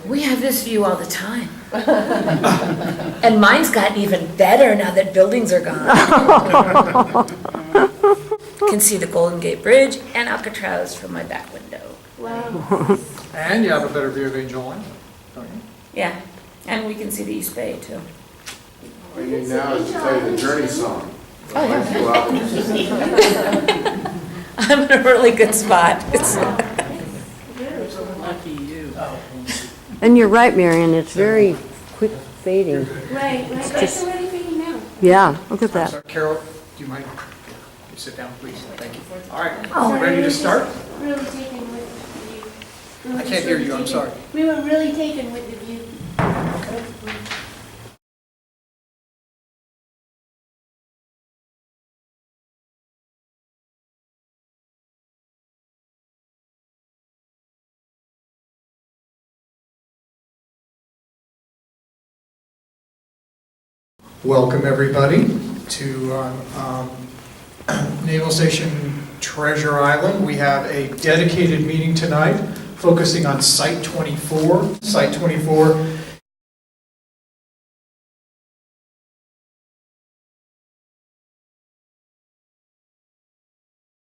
We have this view all the time. And mine's gotten even better now that buildings are gone. Can see the Golden Gate Bridge and Alcatraz from my back window. Wow. And you have a better view of Angel Island, don't you? Yeah, and we can see the East Bay too. What you need now is to play the Journey song. Oh, yeah. Like 2 hours. I'm in a really good spot. Lucky you. And you're right, Marion, it's very quick fading. Right, it's already fading now. Yeah, look at I'm that. sorry, Carol, do you mind? You sit down, please. Thank you. All right, Sorry, ready we to were just start? Really taken with the view. I can't hear you, I'm sorry. We were really taken with the view. Welcome, everybody, to Naval Station Treasure Island. We have a dedicated meeting tonight focusing on Site 24. Site 24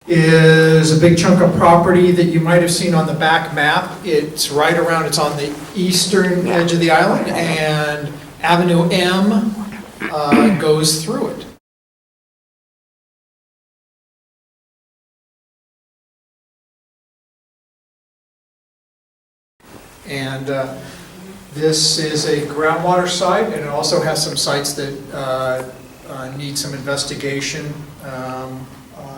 is a big chunk of property that you might have seen on the back map. It's right around, it's on the eastern edge of the island, and Avenue M goes through it. And this is a groundwater site, and it also has some sites that need some investigation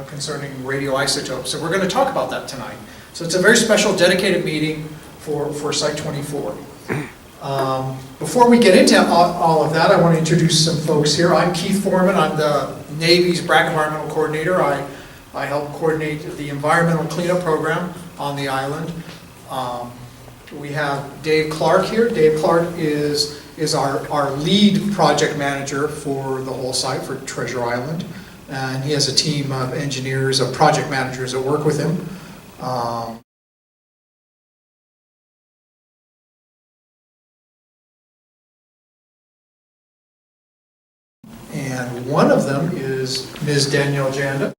concerning radioisotopes. So we're going to talk about that tonight. So it's a very special dedicated meeting for Site 24. Before we get into all of that, I want to introduce some folks here. I'm Keith Foreman. I'm the Navy's BRAC Environmental Coordinator. I help coordinate the environmental cleanup program on the island. We have Dave Clark here. Dave Clark is our lead project manager for the whole site for Treasure Island. And he has a team of engineers, of project managers that work with him. And one of them is Ms. Danielle Janda.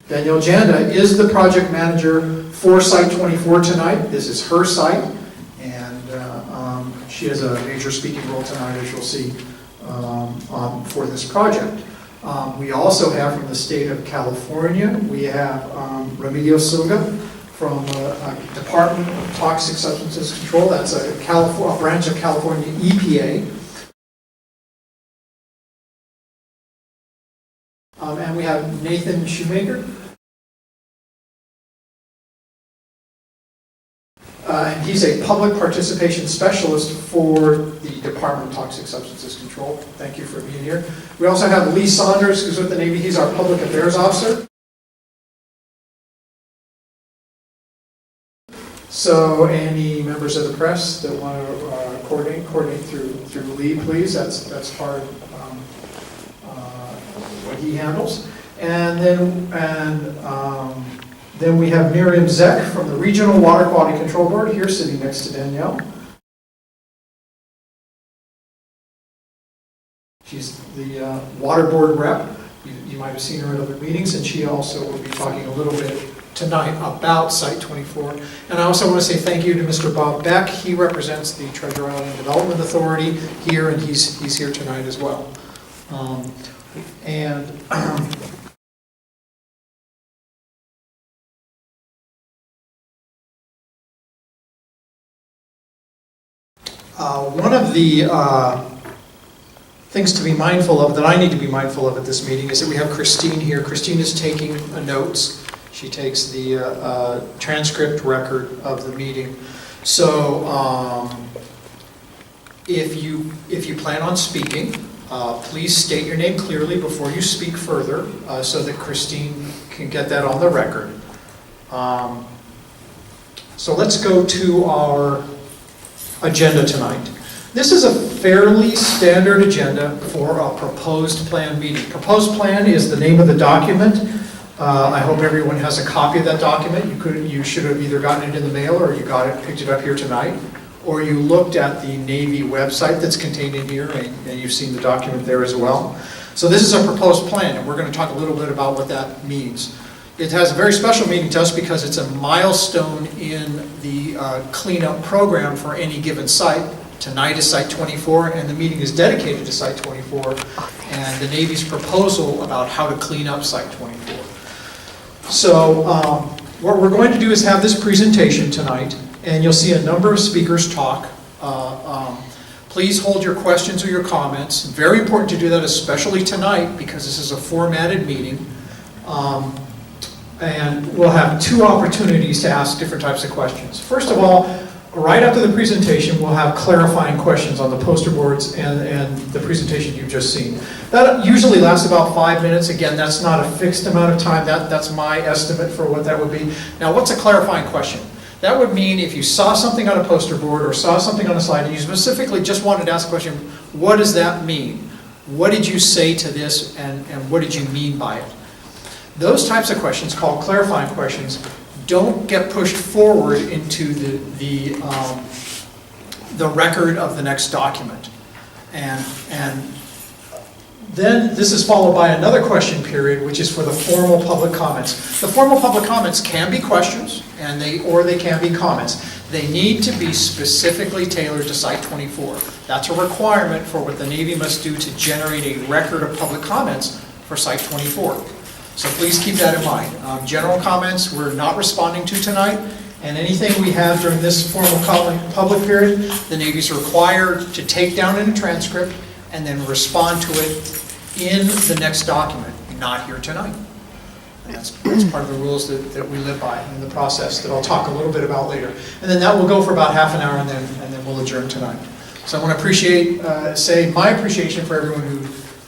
Danielle Janda is the project manager for Site 24 tonight. This is her site, and she has a major speaking role tonight, as you'll see, for this project. We also have from the state of California, we have Remedial from Department of Toxic Substances Control. That's a branch of California EPA. And we have Nathan Shoemaker. And he's a public participation specialist for the Department of Toxic Substances Control. Thank you for being here. We also have Lee Saunders, who's with the Navy. He's our public affairs officer. So any members of the press that want to coordinate through Lee, please. That's part of what he handles. And then we have Miriam Zeck from the Regional Water Quality Control Board here, sitting next to Danielle. She's the water board rep. You might have seen her at other meetings, and she also will be talking a little bit tonight about Site 24. And I also want to say thank you to Mr. Bob Beck. He represents the Treasure Island Development Authority here, and he's here tonight as well. One of the things to be mindful of, that I need to be mindful of at this meeting, is that we have Christine here. Christine is taking notes. She takes the transcript record of the meeting. So if you plan on speaking, please state your name clearly before you speak further, so that Christine can get that on the record. So let's go to our agenda tonight. This is a fairly standard agenda for a proposed plan meeting. Proposed plan is the name of the document I hope everyone has a copy of that document. You should have either gotten it in the mail, or you picked it up here tonight, or you looked at the Navy website that's contained in here, and you've seen the document there as well. So this is a proposed plan, and we're going to talk a little bit about what that means. It has a very special meaning to us because it's a milestone in the cleanup program for any given site. Tonight is Site 24, and the meeting is dedicated to Site 24 and the Navy's proposal about how to clean up Site 24. So what we're going to do is have this presentation tonight, and you'll see a number of speakers talk. Please hold your questions or your comments. Very important to do that, especially tonight, because this is a formatted meeting. And we'll have two opportunities to ask different types of questions. First of all, right after the presentation, we'll have clarifying questions on the poster boards and the presentation you've just seen. That usually lasts about 5 minutes. Again, that's not a fixed amount of time. That's my estimate for what that would be. Now, what's a clarifying question? That would mean if you saw something on a poster board or saw something on a slide and you specifically just wanted to ask a question, what does that mean? What did you say to this, and what did you mean by it? Those types of questions, called clarifying questions, don't get pushed forward into the record of the next document. And then this is followed by another question period, which is for the formal public comments. The formal public comments can be questions, or they can be comments. They need to be specifically tailored to Site 24. That's a requirement for what the Navy must do to generate a record of public comments for Site 24. So please keep that in mind. General comments we're not responding to tonight, and anything we have during this formal public period, the Navy's required to take down in a transcript and then respond to it in the next document, not here tonight. And that's part of the rules that we live by in the process that I'll talk a little bit about later. And then that will go for about half an hour, and then we'll adjourn tonight. So I want to say my appreciation for everyone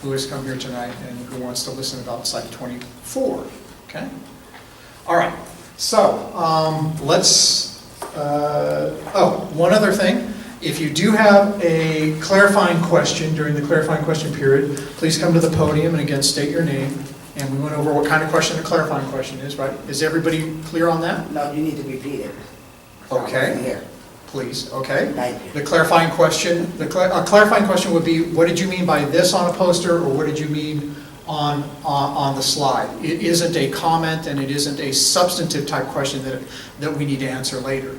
who has come here tonight and who wants to listen about Site 24, okay? All right, so one other thing. If you do have a clarifying question during the clarifying question period, please come to the podium and again state your name. And we went over what kind of question a clarifying question is, right? Is everybody clear on that? No, you need to repeat it. Okay. Here. Please, okay. Thank you. The clarifying question, a clarifying question would be, what did you mean by this on a poster, or what did you mean on the slide? It isn't a comment, and it isn't a substantive type question that we need to answer later.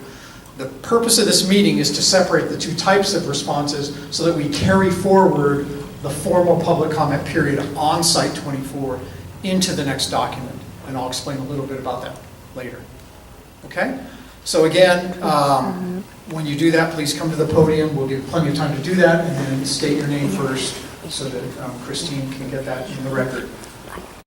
The purpose of this meeting is to separate the two types of responses so that we carry forward the formal public comment period on Site 24 into the next document. And I'll explain a little bit about that later. Okay? So again, when you do that, please come to the podium. We'll give plenty of time to do that, and then state your name first so that Christine can get that in the record.